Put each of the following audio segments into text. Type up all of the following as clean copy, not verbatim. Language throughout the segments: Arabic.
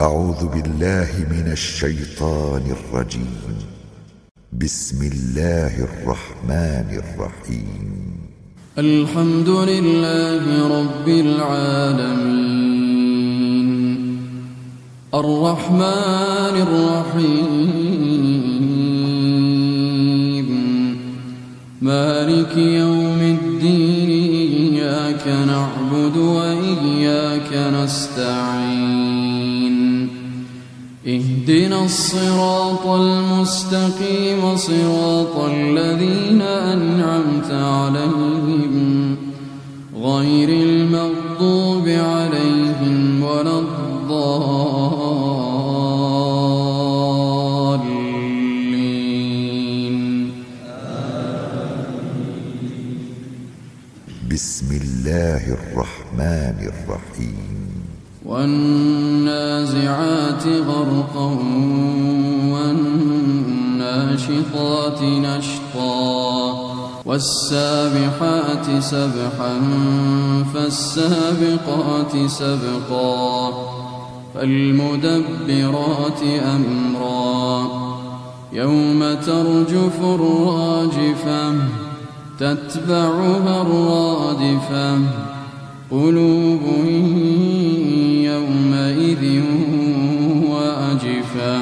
أعوذ بالله من الشيطان الرجيم. بسم الله الرحمن الرحيم. الحمد لله رب العالمين، الرحمن الرحيم، مالك يوم الدين، إياك نعبد وإياك نستعين، اهدنا الصراط المستقيم، صراط الذين أنعمت عليهم غير المغضوب عليهم ولا الضالين. بسم الله الرحمن الرحيم. والنازعات غرقا والناشطات نشطا والسابحات سبحا فالسابقات سبقا فالمدبرات أمرا يوم ترجف الراجفة تتبعها الرادفة قلوب يومئذ واجفة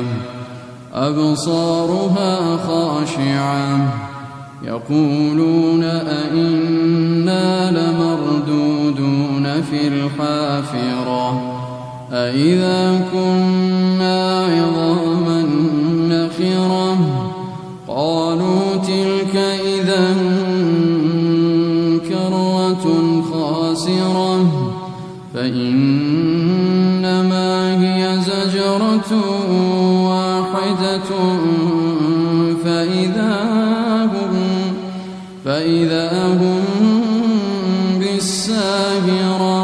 أبصارها خاشعة يقولون أئنا لمردودون في الحافرة أئذا كنا عظاما نخرة قالوا تلك إذا كرة خاسرة فإنما هي زجرة واحدة فإذا هم بالساهرة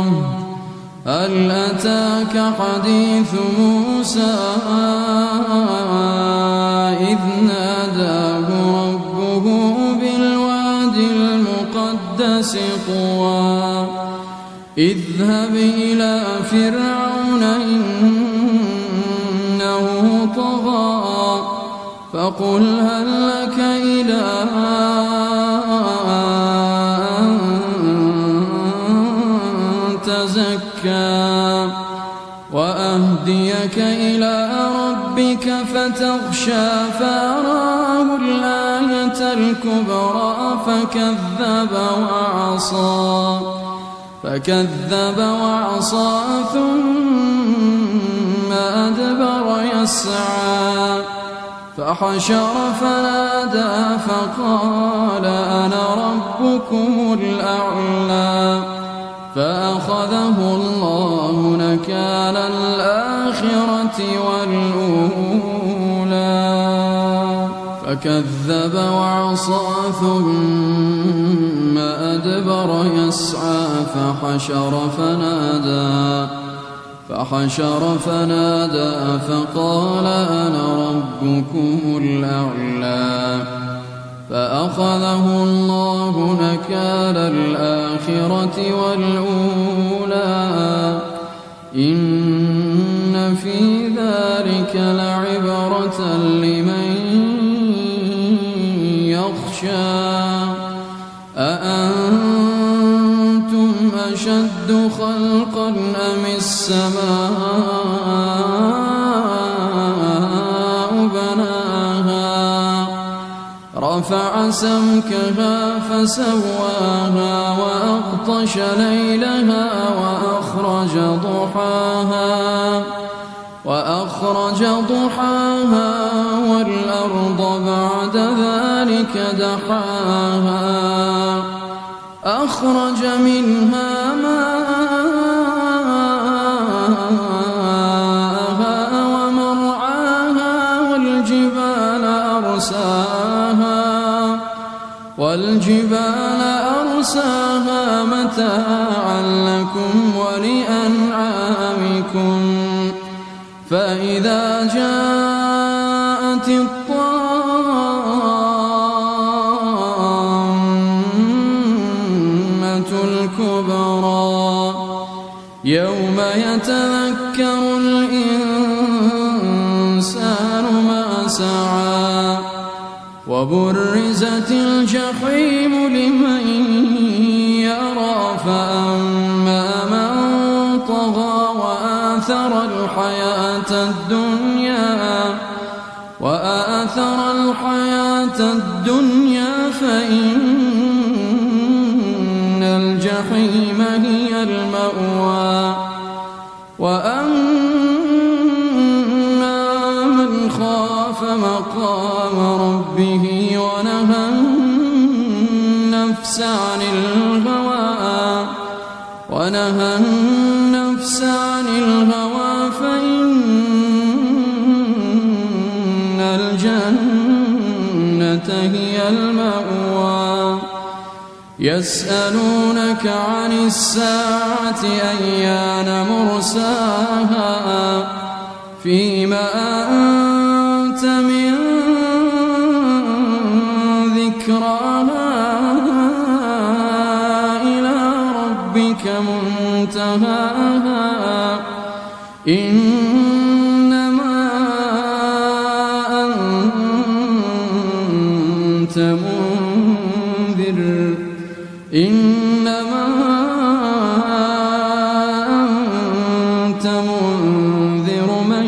هل أتاك حديث موسى إذ ناداه ربه بالواد المقدس طوى اذهب إلى فرعون إنه طغى فقل هل لك إلى أن تزكى وأهديك إلى ربك فتخشى فأراه الآية الكبرى فكذب وعصى ثم أدبر يسعى فحشر فنادى فقال أنا ربكم الأعلى فأخذه الله نكال الآخرة والأولى فكذب وعصى ثم أدبر يسعى فحشر فنادى فقال أنا ربكم الأعلى فأخذه الله نكال الآخرة والأولى إن في ذلك لعبرة لمن يخشى أأنتم أشد خلقا أم السماء بناها رفع سمكها فسواها وأغطش ليلها وأخرج ضحاها والأرض بعد ذلك دحاها أخرج منها ماءها ومرعاها والجبال أرساها متاعا لكم ولأنعامكم فإذا جاءت الطامة الكبرى يوم يتذكر الإنسان وبرزت الجحيم لمن يرى فأما من طغى وآثر الحياة الدنيا فإن الجحيم هي المأوى وأما من خاف مقام ربه ونهى النفس عن الهوى فإن الجنة هي المأوى يسألونك عن الساعة أيان مرساها فيما أنت من ذكراها إلى ربك منتهاها إنما أنت منذر من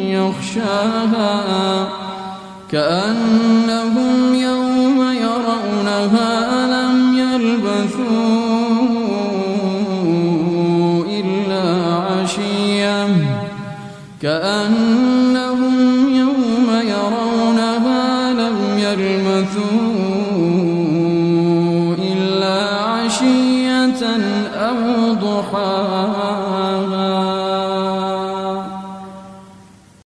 يخشاها كأنهم يوم يرونها لم يلبثوا إلا عشية كأنهم يوم يرونها لم يلبثوا